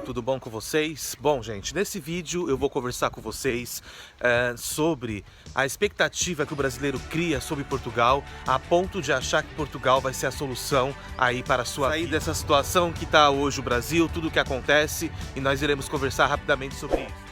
tudo bom com vocês? Bom, gente, nesse vídeo eu vou conversar com vocês sobre a expectativa que o brasileiro cria sobre Portugal, a ponto de achar que Portugal vai ser a solução aí para a sua sair dessa situação que está hoje o Brasil, tudo o que acontece, e nós iremos conversar rapidamente sobre isso.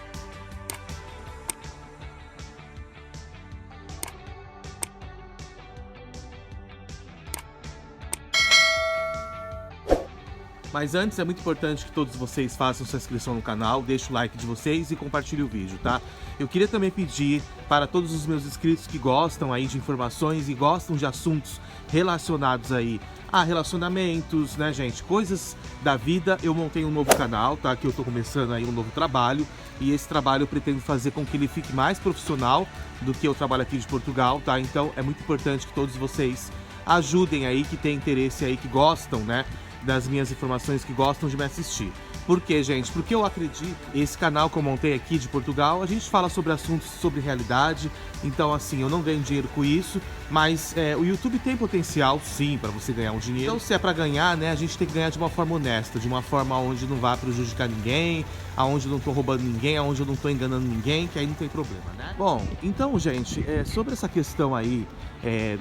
Mas antes é muito importante que todos vocês façam sua inscrição no canal, deixem o like de vocês e compartilhem o vídeo, tá? Eu queria também pedir para todos os meus inscritos que gostam aí de informações e gostam de assuntos relacionados aí a relacionamentos, né, gente? Coisas da vida. Eu montei um novo canal, tá? Que eu tô começando aí um novo trabalho. E esse trabalho eu pretendo fazer com que ele fique mais profissional do que o trabalho aqui de Portugal, tá? Então é muito importante que todos vocês ajudem aí, que têm interesse aí, que gostam, né, das minhas informações, que gostam de me assistir. Por quê, gente? Porque eu acredito, esse canal que eu montei aqui de Portugal, a gente fala sobre assuntos, sobre realidade, então assim, eu não ganho dinheiro com isso, mas o YouTube tem potencial, sim, para você ganhar um dinheiro. Então se é para ganhar, né, a gente tem que ganhar de uma forma honesta, de uma forma onde não vá prejudicar ninguém, aonde eu não tô roubando ninguém, aonde eu não tô enganando ninguém, que aí não tem problema, né? Bom, então, gente, sobre essa questão aí,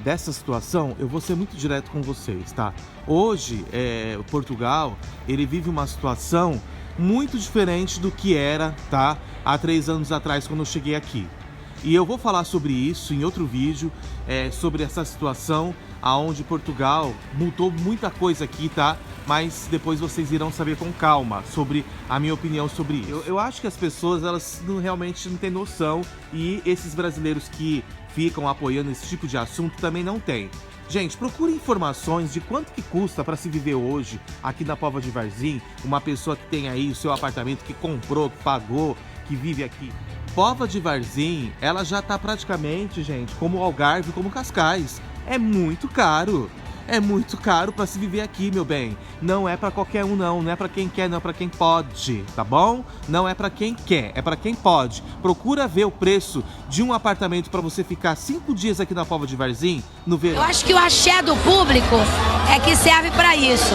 dessa situação, eu vou ser muito direto com vocês, tá? Hoje, Portugal, ele vive uma situação muito diferente do que era, tá? Há 3 anos atrás, quando eu cheguei aqui. E eu vou falar sobre isso em outro vídeo, sobre essa situação, aonde Portugal mudou muita coisa aqui, tá? Mas depois vocês irão saber com calma sobre a minha opinião sobre isso. Eu acho que as pessoas, elas realmente não têm noção, e esses brasileiros que ficam apoiando esse tipo de assunto também não têm. Gente, procure informações de quanto que custa para se viver hoje aqui na Póvoa de Varzim, uma pessoa que tem aí o seu apartamento, que comprou, que pagou, que vive aqui. Póvoa de Varzim, ela já tá praticamente, gente, como Algarve, como Cascais. É muito caro. É muito caro para se viver aqui, meu bem. Não é para qualquer um, não. Não é para quem quer, não é para quem pode, tá bom? Não é para quem quer, é para quem pode. Procura ver o preço de um apartamento para você ficar 5 dias aqui na Póvoa de Varzim no verão. Eu acho que o axé do público é que serve para isso.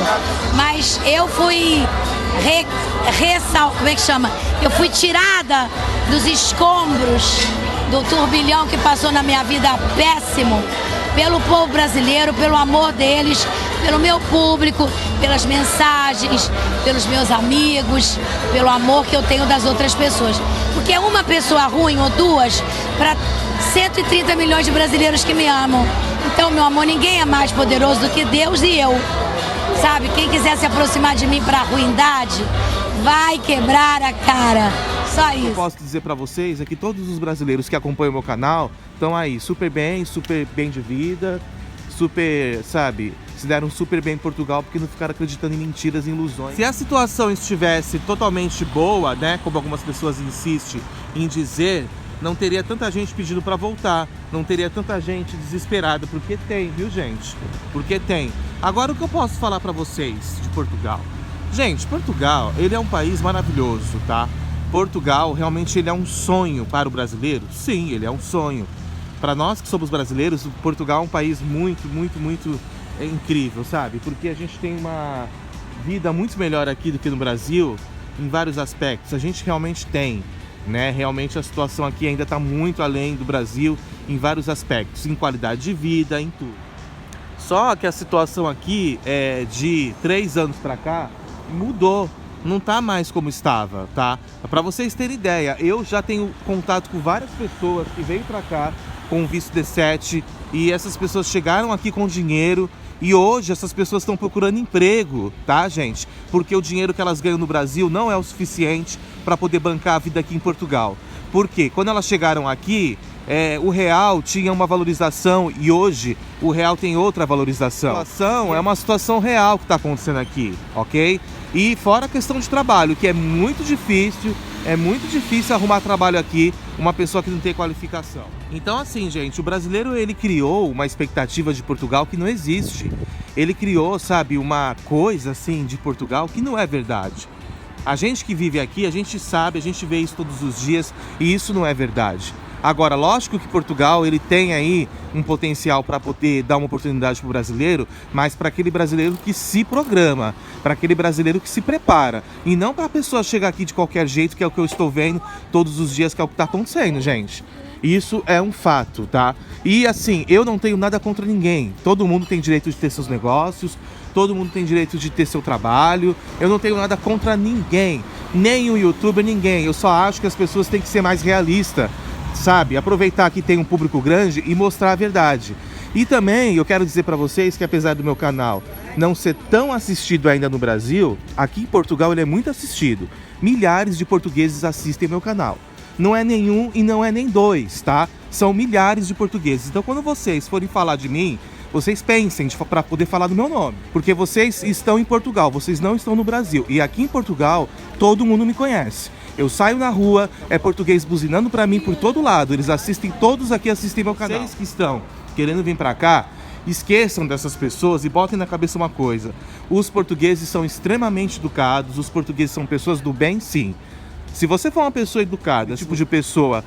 Mas eu fui como é que chama? Eu fui tirada dos escombros do turbilhão que passou na minha vida péssimo, pelo povo brasileiro, pelo amor deles, pelo meu público, pelas mensagens, pelos meus amigos, pelo amor que eu tenho das outras pessoas. Porque é uma pessoa ruim ou duas para 130 milhões de brasileiros que me amam. Então, meu amor, ninguém é mais poderoso do que Deus e eu. Sabe, quem quiser se aproximar de mim para a ruindade, vai quebrar a cara. Só isso. O que eu posso dizer para vocês é que todos os brasileiros que acompanham o meu canal estão aí super bem de vida, super, sabe, se deram super bem em Portugal porque não ficaram acreditando em mentiras e ilusões. Se a situação estivesse totalmente boa, né, como algumas pessoas insistem em dizer, não teria tanta gente pedindo para voltar, não teria tanta gente desesperada, porque tem, viu, gente? Porque tem. Agora, o que eu posso falar para vocês de Portugal? Gente, Portugal, ele é um país maravilhoso, tá? Portugal, realmente, ele é um sonho para o brasileiro? Sim, ele é um sonho. Para nós que somos brasileiros, Portugal é um país muito incrível, sabe? Porque a gente tem uma vida muito melhor aqui do que no Brasil, em vários aspectos. A gente realmente tem, né? Realmente a situação aqui ainda está muito além do Brasil em vários aspectos, em qualidade de vida, em tudo. Só que a situação aqui, de 3 anos para cá, mudou. Não tá mais como estava, tá? Para vocês terem ideia, eu já tenho contato com várias pessoas que veio para cá com o visto D7, e essas pessoas chegaram aqui com dinheiro, e hoje essas pessoas estão procurando emprego, tá, gente? Porque o dinheiro que elas ganham no Brasil não é o suficiente para poder bancar a vida aqui em Portugal. Por quê? Quando elas chegaram aqui, o real tinha uma valorização e hoje o real tem outra valorização. A situação é uma situação real que está acontecendo aqui, ok? E fora a questão de trabalho, que é muito difícil arrumar trabalho aqui, uma pessoa que não tem qualificação. Então assim, gente, o brasileiro, ele criou uma expectativa de Portugal que não existe. Ele criou, sabe, uma coisa assim de Portugal que não é verdade. A gente que vive aqui, a gente sabe, a gente vê isso todos os dias, e isso não é verdade. Agora, lógico que Portugal ele tem aí um potencial para poder dar uma oportunidade para o brasileiro, mas para aquele brasileiro que se programa, para aquele brasileiro que se prepara, e não para a pessoa chegar aqui de qualquer jeito, que é o que eu estou vendo todos os dias, que é o que está acontecendo, gente. Isso é um fato, tá? E assim, eu não tenho nada contra ninguém. Todo mundo tem direito de ter seus negócios, todo mundo tem direito de ter seu trabalho. Eu não tenho nada contra ninguém, nem o youtuber, ninguém. Eu só acho que as pessoas têm que ser mais realistas, sabe? Aproveitar que tem um público grande e mostrar a verdade. E também eu quero dizer para vocês que apesar do meu canal não ser tão assistido ainda no Brasil, aqui em Portugal ele é muito assistido. Milhares de portugueses assistem meu canal. Não é nenhum e não é nem dois, tá? São milhares de portugueses. Então quando vocês forem falar de mim, vocês pensem para poder falar do meu nome. Porque vocês estão em Portugal, vocês não estão no Brasil. E aqui em Portugal, todo mundo me conhece. Eu saio na rua, é português buzinando para mim por todo lado. Eles assistem, todos aqui assistem meu canal. Vocês que estão querendo vir para cá, esqueçam dessas pessoas e botem na cabeça uma coisa. Os portugueses são extremamente educados, os portugueses são pessoas do bem, sim. Se você for uma pessoa educada, tipo de pessoa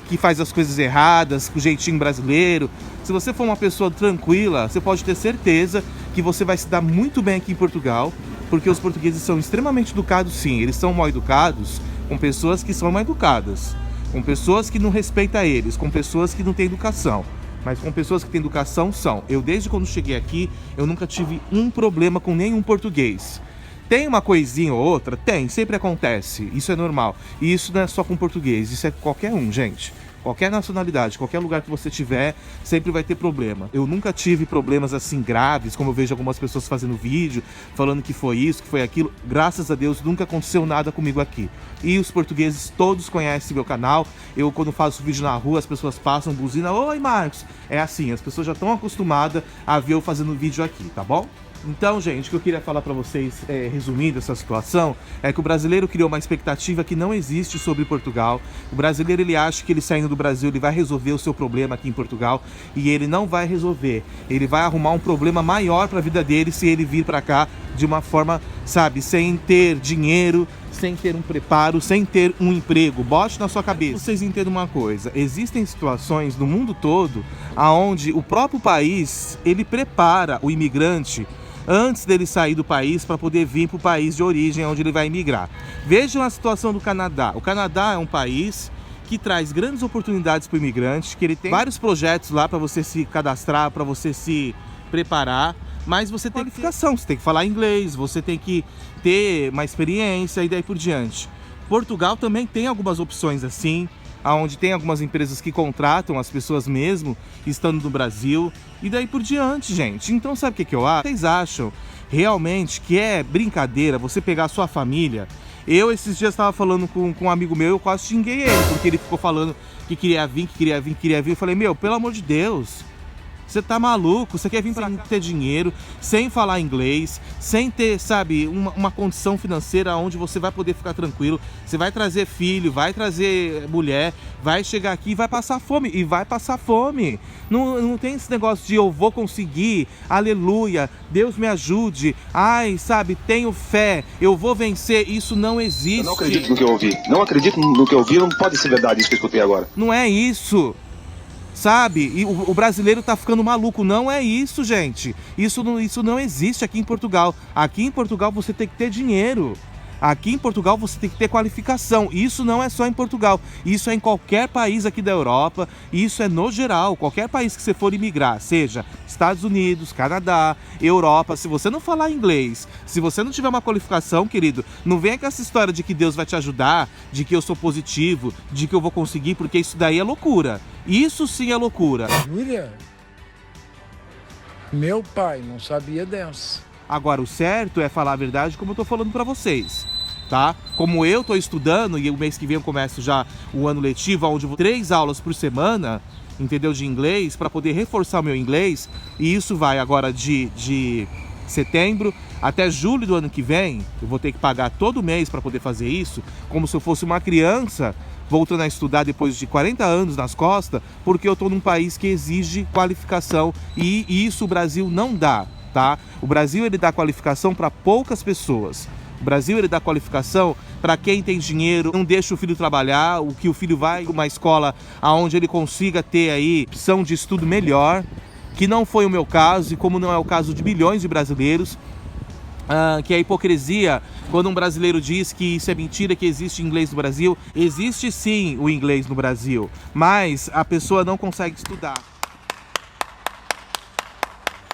que faz as coisas erradas, com jeitinho brasileiro, se você for uma pessoa tranquila, você pode ter certeza que você vai se dar muito bem aqui em Portugal, porque os portugueses são extremamente educados, sim. Eles são mal educados com pessoas que são mal educadas, com pessoas que não respeitam eles, com pessoas que não têm educação. Mas com pessoas que têm educação, são. Eu, desde quando cheguei aqui, eu nunca tive um problema com nenhum português. Tem uma coisinha ou outra? Tem, sempre acontece, isso é normal. E isso não é só com português, isso é com qualquer um, gente. Qualquer nacionalidade, qualquer lugar que você tiver, sempre vai ter problema. Eu nunca tive problemas assim graves, como eu vejo algumas pessoas fazendo vídeo, falando que foi isso, que foi aquilo. Graças a Deus, nunca aconteceu nada comigo aqui. E os portugueses todos conhecem meu canal. Eu, quando faço vídeo na rua, as pessoas passam, buzina, oi Marcos. É assim, as pessoas já estão acostumadas a ver eu fazendo vídeo aqui, tá bom? Então, gente, o que eu queria falar para vocês, resumindo essa situação, é que o brasileiro criou uma expectativa que não existe sobre Portugal. O brasileiro, ele acha que ele saindo do Brasil, ele vai resolver o seu problema aqui em Portugal, e ele não vai resolver. Ele vai arrumar um problema maior para a vida dele se ele vir para cá de uma forma, sabe, sem ter dinheiro, sem ter um preparo, sem ter um emprego. Bote na sua cabeça. Vocês entendam uma coisa, existem situações no mundo todo onde o próprio país, ele prepara o imigrante antes dele sair do país para poder vir para o país de origem onde ele vai emigrar. Vejam a situação do Canadá. O Canadá é um país que traz grandes oportunidades para o imigrante, que ele tem vários projetos lá para você se cadastrar, para você se preparar, mas você tem qualificação, você tem que falar inglês, você tem que ter uma experiência e daí por diante. Portugal também tem algumas opções assim, onde tem algumas empresas que contratam as pessoas mesmo estando no Brasil e daí por diante, gente. Então sabe o que eu acho? Vocês acham realmente que é brincadeira você pegar a sua família? Eu esses dias estava falando com um amigo meu, eu quase xinguei ele, porque ele ficou falando que queria vir, que queria vir, que queria vir. Eu falei, meu, pelo amor de Deus, você tá maluco? Você quer vir pra ter dinheiro, sem falar inglês, sem ter, sabe, uma condição financeira onde você vai poder ficar tranquilo. Você vai trazer filho, vai trazer mulher, vai chegar aqui e vai passar fome. E vai passar fome. Não tem esse negócio de eu vou conseguir, aleluia, Deus me ajude. Ai, sabe, tenho fé, eu vou vencer. Isso não existe. Eu não acredito no que eu ouvi. Não acredito no que eu ouvi, não pode ser verdade isso que eu escutei agora. Não é isso. Sabe? E o brasileiro tá ficando maluco. Não é isso, gente. Isso não existe aqui em Portugal. Aqui em Portugal você tem que ter dinheiro. Aqui em Portugal você tem que ter qualificação. Isso não é só em Portugal. Isso é em qualquer país aqui da Europa. Isso é no geral. Qualquer país que você for imigrar, seja Estados Unidos, Canadá, Europa. Se você não falar inglês, se você não tiver uma qualificação, querido, não venha com essa história de que Deus vai te ajudar, de que eu sou positivo, de que eu vou conseguir, porque isso daí é loucura. Isso sim é loucura. Júlia, meu pai não sabia dessa. Agora, o certo é falar a verdade como eu tô falando pra vocês, tá? Como eu tô estudando, e o mês que vem eu começo já o ano letivo, onde eu vou 3 aulas por semana, entendeu, de inglês, para poder reforçar o meu inglês, e isso vai agora de setembro até julho do ano que vem. Eu vou ter que pagar todo mês para poder fazer isso, como se eu fosse uma criança voltando a estudar depois de 40 anos nas costas, porque eu tô num país que exige qualificação, e isso o Brasil não dá. Tá? O Brasil ele dá qualificação para poucas pessoas. O Brasil, ele dá qualificação para quem tem dinheiro, não deixa o filho trabalhar, o que o filho vai para uma escola onde ele consiga ter aí opção de estudo melhor, que não foi o meu caso e como não é o caso de milhões de brasileiros. Que é a hipocrisia quando um brasileiro diz que isso é mentira, que existe inglês no Brasil. Existe sim o inglês no Brasil, mas a pessoa não consegue estudar.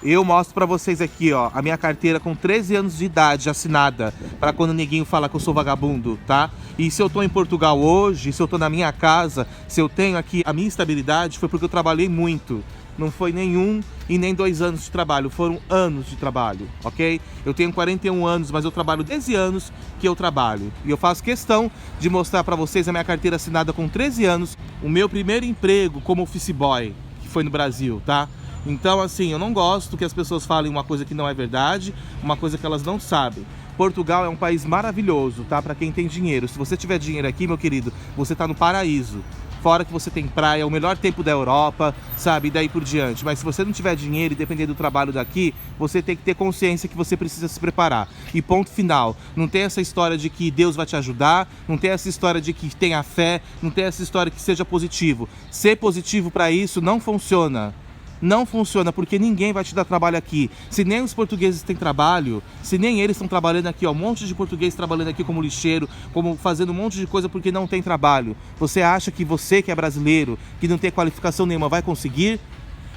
Eu mostro pra vocês aqui, ó, a minha carteira com 13 anos de idade assinada, para quando o neguinho fala que eu sou vagabundo, tá? E se eu tô em Portugal hoje, se eu tô na minha casa, se eu tenho aqui a minha estabilidade, foi porque eu trabalhei muito. Não foi nem 1 e nem 2 anos de trabalho, foram anos de trabalho, ok? Eu tenho 41 anos, mas eu trabalho 13 anos que eu trabalho. E eu faço questão de mostrar pra vocês a minha carteira assinada com 13 anos, o meu primeiro emprego como office boy, que foi no Brasil, tá? Então, assim, eu não gosto que as pessoas falem uma coisa que não é verdade, uma coisa que elas não sabem. Portugal é um país maravilhoso, tá? Pra quem tem dinheiro. Se você tiver dinheiro aqui, meu querido, você tá no paraíso. Fora que você tem praia, é o melhor tempo da Europa, sabe? E daí por diante. Mas se você não tiver dinheiro e depender do trabalho daqui, você tem que ter consciência que você precisa se preparar. E ponto final. Não tem essa história de que Deus vai te ajudar, não tem essa história de que tenha fé, não tem essa história que seja positivo. Ser positivo pra isso não funciona. Não funciona, porque ninguém vai te dar trabalho aqui. Se nem os portugueses têm trabalho, se nem eles estão trabalhando aqui, ó, um monte de português trabalhando aqui como lixeiro, como fazendo um monte de coisa porque não tem trabalho. Você acha que você que é brasileiro, que não tem qualificação nenhuma, vai conseguir?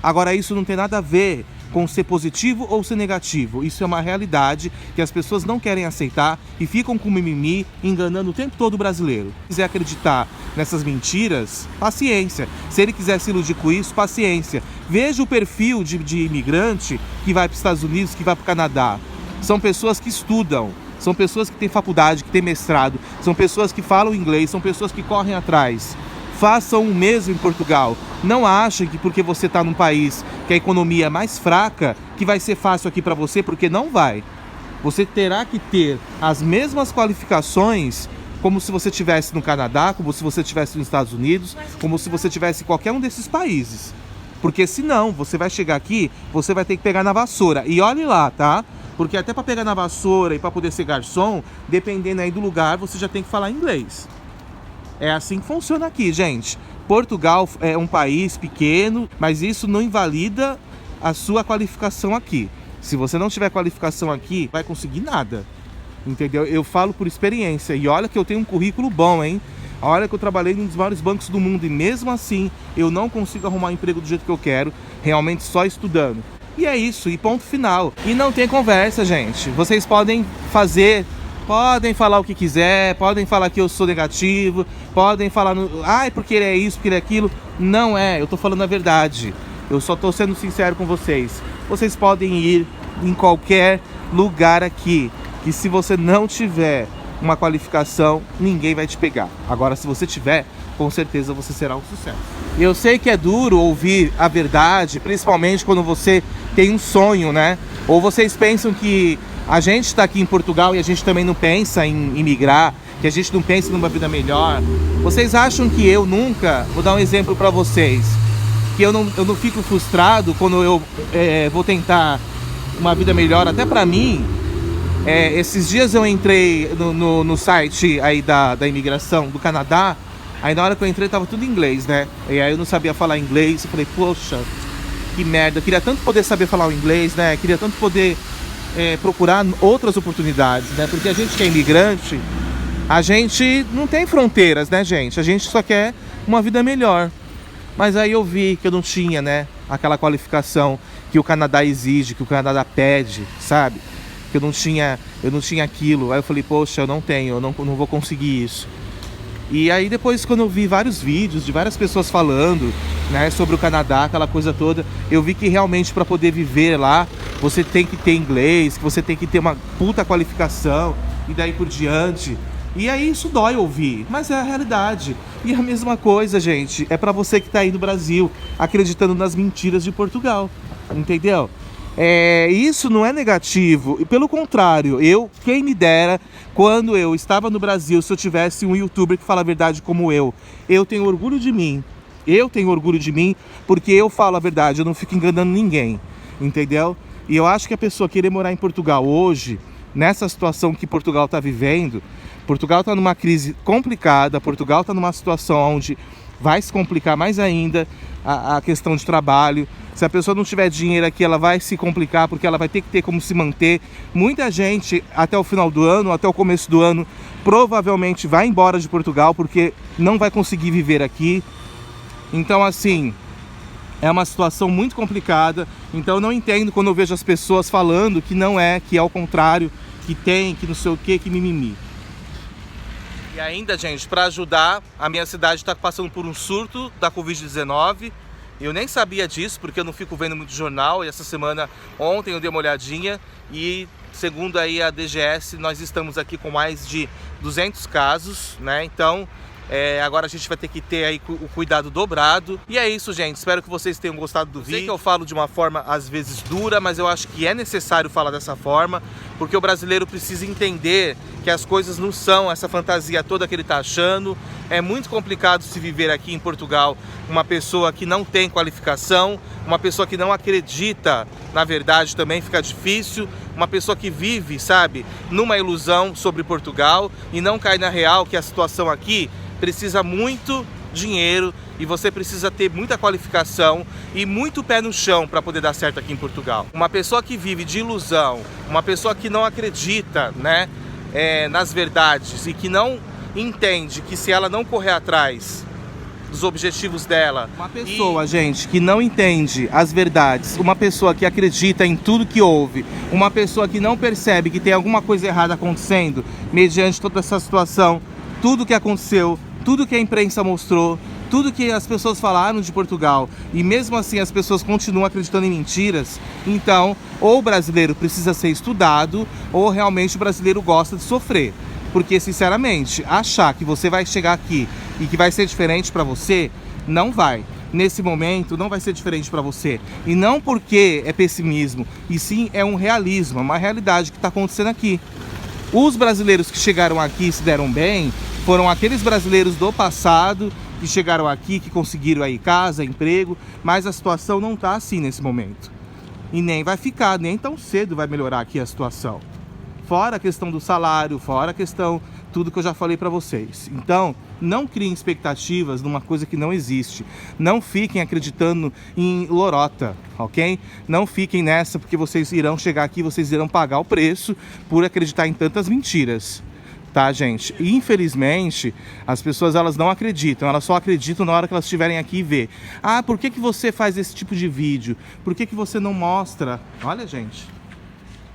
Agora, isso não tem nada a ver com ser positivo ou ser negativo. Isso é uma realidade que as pessoas não querem aceitar e ficam com mimimi, enganando o tempo todo o brasileiro. Se quiser acreditar nessas mentiras, paciência. Se ele quiser se iludir com isso, paciência. Veja o perfil de imigrante que vai para os Estados Unidos, que vai para o Canadá. São pessoas que estudam, são pessoas que têm faculdade, que têm mestrado, são pessoas que falam inglês, são pessoas que correm atrás. Façam o mesmo em Portugal. Não achem que porque você está num país que a economia é mais fraca, que vai ser fácil aqui para você, porque não vai. Você terá que ter as mesmas qualificações como se você estivesse no Canadá, como se você estivesse nos Estados Unidos, como se você estivesse em qualquer um desses países. Porque senão, você vai chegar aqui, você vai ter que pegar na vassoura. E olhe lá, tá? Porque até para pegar na vassoura e para poder ser garçom, dependendo aí do lugar, você já tem que falar inglês. É assim que funciona aqui, gente. Portugal é um país pequeno, mas isso não invalida a sua qualificação aqui. Se você não tiver qualificação aqui, não vai conseguir nada. Entendeu? Eu falo por experiência. E olha que eu tenho um currículo bom, hein? Olha que eu trabalhei em um dos maiores bancos do mundo e mesmo assim eu não consigo arrumar um emprego do jeito que eu quero, realmente só estudando. E é isso, e ponto final. E não tem conversa, gente. Vocês podem falar o que quiser, podem falar que eu sou negativo, podem falar, porque ele é isso, porque ele é aquilo. Não é, eu tô falando a verdade. Eu só tô sendo sincero com vocês. Vocês podem ir em qualquer lugar aqui, que se você não tiver uma qualificação, ninguém vai te pegar. Agora, se você tiver, com certeza você será um sucesso. Eu sei que é duro ouvir a verdade, principalmente quando você tem um sonho, né? Ou vocês pensam que a gente está aqui em Portugal e a gente também não pensa em imigrar, que a gente não pensa numa vida melhor. Vocês acham que eu nunca, vou dar um exemplo para vocês, que eu não fico frustrado quando eu vou tentar uma vida melhor, até para mim. Esses dias eu entrei no site aí da imigração do Canadá, aí na hora que eu entrei tava tudo em inglês, né? E aí eu não sabia falar inglês, eu falei, poxa, que merda, eu queria tanto poder saber falar o inglês, né? Queria tanto poder procurar outras oportunidades, né? Porque a gente que é imigrante, a gente não tem fronteiras, né, gente? A gente só quer uma vida melhor. Mas aí eu vi que eu não tinha, né, aquela qualificação que o Canadá exige, que o Canadá pede, sabe? Que eu não tinha aquilo. Aí eu falei, poxa, eu não tenho, eu não vou conseguir isso. E aí depois, quando eu vi vários vídeos de várias pessoas falando, né, sobre o Canadá, aquela coisa toda, eu vi que realmente para poder viver lá, você tem que ter inglês, que você tem que ter uma puta qualificação e daí por diante. E aí isso dói ouvir, mas é a realidade. E a mesma coisa, gente, é para você que tá aí no Brasil, acreditando nas mentiras de Portugal, entendeu? Isso não é negativo, e pelo contrário, quem me dera, quando eu estava no Brasil, se eu tivesse um youtuber que fala a verdade como eu tenho orgulho de mim, porque eu falo a verdade, eu não fico enganando ninguém, entendeu? E eu acho que a pessoa querer morar em Portugal hoje, nessa situação que Portugal está vivendo. Portugal está numa crise complicada, Portugal está numa situação onde vai se complicar mais ainda a questão de trabalho. Se a pessoa não tiver dinheiro aqui, ela vai se complicar, porque ela vai ter que ter como se manter. Muita gente, até o final do ano, até o começo do ano, provavelmente vai embora de Portugal, porque não vai conseguir viver aqui. Então, assim, é uma situação muito complicada. Então, eu não entendo quando eu vejo as pessoas falando que não é, que é o contrário, que tem, que não sei o que mimimi. E ainda, gente, para ajudar, a minha cidade está passando por um surto da Covid-19. Eu nem sabia disso, porque eu não fico vendo muito jornal. E essa semana, ontem, eu dei uma olhadinha. E, segundo aí a DGS, nós estamos aqui com mais de 200 casos, né? Então, agora a gente vai ter que ter aí o cuidado dobrado. E é isso, gente. Espero que vocês tenham gostado do vídeo. Sei que eu falo de uma forma, às vezes, dura, mas eu acho que é necessário falar dessa forma, porque o brasileiro precisa entender que as coisas não são essa fantasia toda que ele tá achando. É muito complicado se viver aqui em Portugal uma pessoa que não tem qualificação, uma pessoa que não acredita na verdade também fica difícil, uma pessoa que vive, sabe, numa ilusão sobre Portugal e não cai na real que a situação aqui precisa muito dinheiro e você precisa ter muita qualificação e muito pé no chão para poder dar certo aqui em Portugal. Uma pessoa que vive de ilusão, uma pessoa que não acredita, né, nas verdades e que não entende que se ela não correr atrás dos objetivos dela... Uma pessoa, gente, que não entende as verdades, uma pessoa que acredita em tudo que ouve, uma pessoa que não percebe que tem alguma coisa errada acontecendo mediante toda essa situação, tudo que aconteceu, tudo que a imprensa mostrou, tudo que as pessoas falaram de Portugal e mesmo assim as pessoas continuam acreditando em mentiras. Então, ou o brasileiro precisa ser estudado ou realmente o brasileiro gosta de sofrer. Porque, sinceramente, achar que você vai chegar aqui e que vai ser diferente para você, não vai. Nesse momento, não vai ser diferente para você. E não porque é pessimismo, e sim é um realismo, uma realidade que está acontecendo aqui. Os brasileiros que chegaram aqui e se deram bem foram aqueles brasileiros do passado que chegaram aqui, que conseguiram aí casa, emprego, mas a situação não está assim nesse momento. E nem vai ficar, nem tão cedo vai melhorar aqui a situação. Fora a questão do salário, fora a questão, tudo que eu já falei para vocês. Então, não criem expectativas numa coisa que não existe. Não fiquem acreditando em lorota, ok? Não fiquem nessa porque vocês irão chegar aqui, vocês irão pagar o preço por acreditar em tantas mentiras. Tá, gente? E, infelizmente, as pessoas elas não acreditam, elas só acreditam na hora que elas estiverem aqui e ver. Ah, por que você faz esse tipo de vídeo? Por que você não mostra? Olha, gente...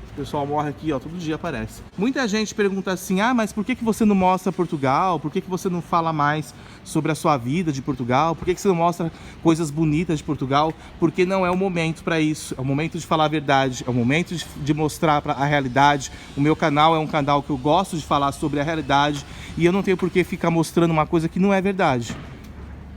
O pessoal morre aqui, ó, todo dia aparece. Muita gente pergunta assim, ah, mas por que você não mostra Portugal? Por que você não fala mais sobre a sua vida de Portugal? Por que você não mostra coisas bonitas de Portugal? Porque não é o momento para isso. É o momento de falar a verdade, é o momento de mostrar a realidade. O meu canal é um canal que eu gosto de falar sobre a realidade e eu não tenho por que ficar mostrando uma coisa que não é verdade.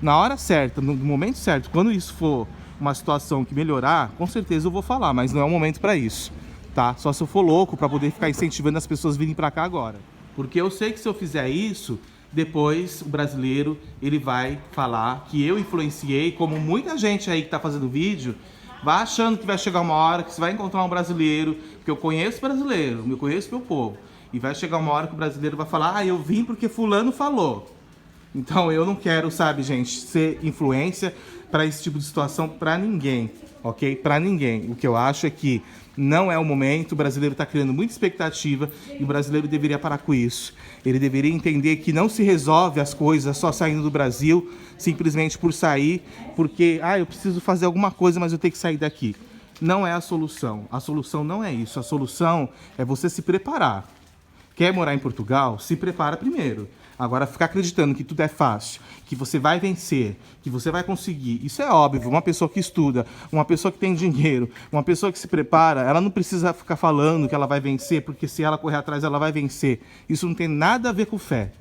Na hora certa, no momento certo, quando isso for uma situação que melhorar, com certeza eu vou falar, mas não é o momento para isso. Tá? Só se eu for louco para poder ficar incentivando as pessoas a virem para cá agora. Porque eu sei que se eu fizer isso, depois o brasileiro ele vai falar que eu influenciei, como muita gente aí que tá fazendo vídeo, vai achando que vai chegar uma hora que você vai encontrar um brasileiro, porque eu conheço brasileiro, eu conheço meu povo, e vai chegar uma hora que o brasileiro vai falar, ah, eu vim porque fulano falou. Então eu não quero, sabe, gente, ser influência para esse tipo de situação para ninguém, ok? Para ninguém. O que eu acho é que não é o momento, o brasileiro está criando muita expectativa e o brasileiro deveria parar com isso. Ele deveria entender que não se resolve as coisas só saindo do Brasil, simplesmente por sair, porque, ah, eu preciso fazer alguma coisa, mas eu tenho que sair daqui. Não é a solução. A solução não é isso. A solução é você se preparar. Quer morar em Portugal? Se prepara primeiro. Agora, ficar acreditando que tudo é fácil, que você vai vencer, que você vai conseguir, isso é óbvio. Uma pessoa que estuda, uma pessoa que tem dinheiro, uma pessoa que se prepara, ela não precisa ficar falando que ela vai vencer, porque se ela correr atrás, ela vai vencer. Isso não tem nada a ver com fé.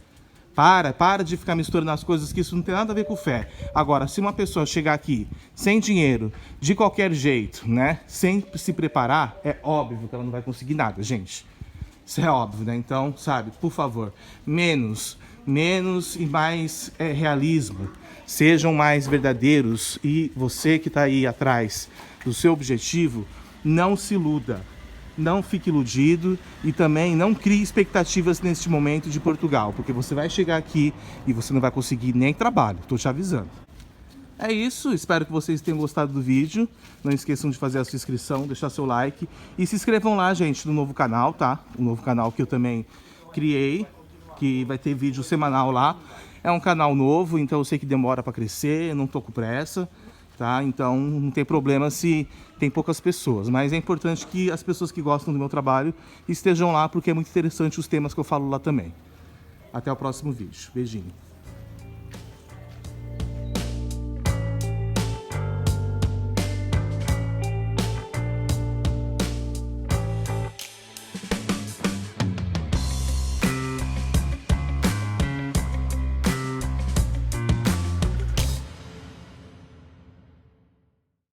Para de ficar misturando as coisas, que isso não tem nada a ver com fé. Agora, se uma pessoa chegar aqui sem dinheiro, de qualquer jeito, né, sem se preparar, é óbvio que ela não vai conseguir nada, gente. Isso é óbvio, né? Então, sabe, por favor, menos e mais realismo. Sejam mais verdadeiros e você que está aí atrás do seu objetivo, não se iluda. não fique iludido e também não crie expectativas neste momento de Portugal, porque você vai chegar aqui e você não vai conseguir nem trabalho, tô te avisando. É isso, espero que vocês tenham gostado do vídeo. Não esqueçam de fazer a sua inscrição, deixar seu like e se inscrevam lá, gente, no novo canal, tá? O novo canal que eu também criei, que vai ter vídeo semanal lá. É um canal novo, então eu sei que demora para crescer, não tô com pressa, tá? Então não tem problema se tem poucas pessoas, mas é importante que as pessoas que gostam do meu trabalho estejam lá, porque é muito interessante os temas que eu falo lá também. Até o próximo vídeo. Beijinho.